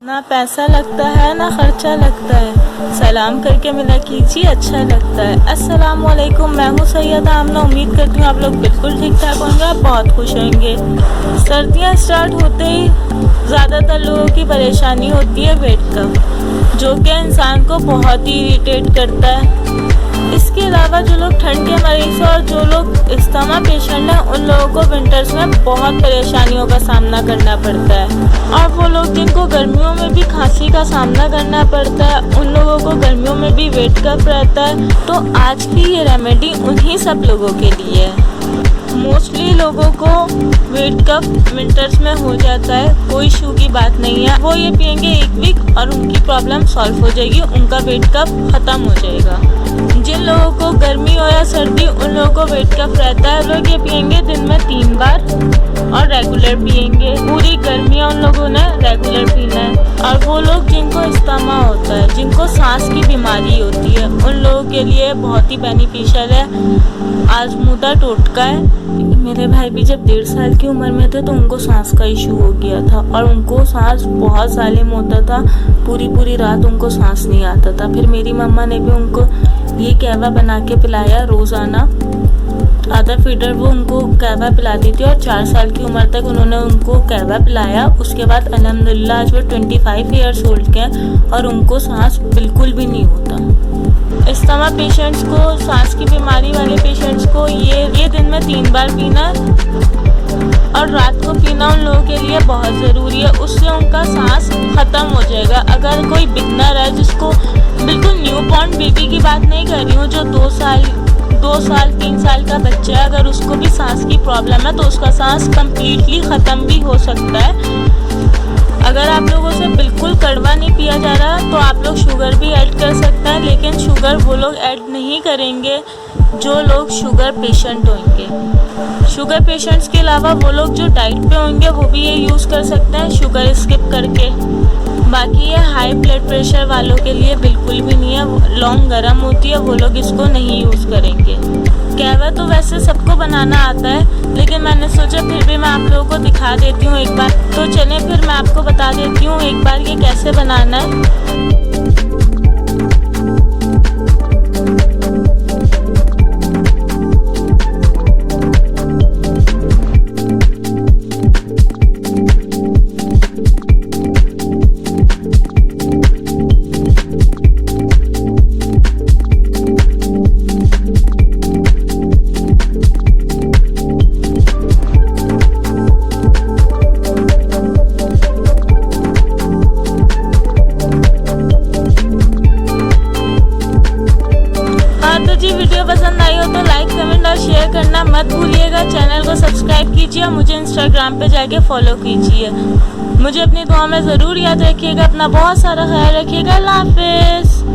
ना पैसा लगता है ना खर्चा लगता है, सलाम करके मिला कीजिए, अच्छा लगता है। अस्सलाम वालेकुम, मैं हूँ सैयदा आमना। उम्मीद करती हूँ आप लोग बिल्कुल ठीक ठाक होंगे, आप बहुत खुश होंगे। सर्दियाँ स्टार्ट होते ही ज़्यादातर लोगों की परेशानी होती है वेट कफ, जो कि इंसान को बहुत ही इरिटेट करता है। इसके अलावा जो लोग ठंड के मरीज और जो लोग इस्तेमा पेशेंट हैं, उन लोगों को विंटर्स में बहुत परेशानियों का सामना करना पड़ता है। और वो लोग जिनको गर्मियों में भी खांसी का सामना करना पड़ता है, उन लोगों को गर्मियों में भी वेट कफ रहता है। तो आज की ये रेमेडी उन्हीं सब लोगों के लिए है। मोस्टली लोगों को वेट कफ विंटर्स में हो जाता है, कोई इशू की बात नहीं है। वो ये पियेंगे 1 वीक और उनकी प्रॉब्लम सॉल्व हो जाएगी, उनका वेट कफ ख़त्म हो जाएगा। जिन लोगों को गर्मी हो या सर्दी, उन लोगों को वेट कफ रहता है, लोग ये पियेंगे दिन में 3 बार और रेगुलर पियेंगे। पूरी गर्मियाँ उन लोगों ने रेगुलर पीना है। और वो लोग जिनको इस्तेमा होता है, जिनको सांस की बीमारी होती है, उन लोगों के लिए बहुत ही बेनिफिशियल है। आजमूदा टोटका है। मेरे भाई भी जब 1.5 साल की उम्र में थे तो उनको सांस का इशू हो गया था और उनको सांस बहुत जालिम होता था, पूरी रात उनको सांस नहीं आता था। फिर मेरी मम्मा ने भी उनको ये कहवा बना के पिलाया रोज़ाना, आधा फीडर वो उनको कहवा पिलाती थी और 4 साल की उम्र तक उन्होंने उनको कहवा पिलाया। उसके बाद अल्हम्दुलिल्लाह आज वो 25 ईयर्स ओल्ड के हैं और उनको सांस बिल्कुल भी नहीं होता। इस्तेमा पेशेंट्स को, सांस की बीमारी वाले पेशेंट्स को ये दिन में 3 बार पीना और रात को पीना उन लोगों के लिए बहुत ज़रूरी है। उससे उनका सांस ख़त्म हो जाएगा। अगर कोई बिगनर है, जिसको बिल्कुल न्यू बॉर्न बेबी की बात नहीं कर रही हूँ, जो 2 साल 3 साल का बच्चा है, अगर उसको भी सांस की प्रॉब्लम है तो उसका सांस कम्प्लीटली ख़त्म भी हो सकता है। अगर आप लोगों से बिल्कुल कड़वा नहीं पिया जा रहा तो आप लोग शुगर भी ऐड कर सकते हैं, लेकिन शुगर वो लोग ऐड नहीं करेंगे जो लोग शुगर पेशेंट होंगे। शुगर पेशेंट्स के अलावा वो लोग जो डाइट पे होंगे वो भी ये यूज़ कर सकते हैं शुगर स्किप करके। बाकी ये हाई ब्लड प्रेशर वालों के लिए बिल्कुल भी नहीं है, लौंग गर्म होती है, वो लोग इसको नहीं यूज़ करेंगे। कहवा तो वैसे सबको बनाना आता है, लेकिन मैंने सोचा फिर भी मैं आप लोगों को दिखा देती हूँ एक बार। तो चलें फिर मैं आपको बता देती हूँ एक बार ये कैसे बनाना है। वीडियो पसंद आई हो तो लाइक, कमेंट और शेयर करना मत भूलिएगा। चैनल को सब्सक्राइब कीजिए, मुझे इंस्टाग्राम पे जाके फॉलो कीजिए। मुझे अपनी दुआ में ज़रूर याद रखिएगा। अपना बहुत सारा ख्याल रखिएगा। अल्लाह हाफिज़।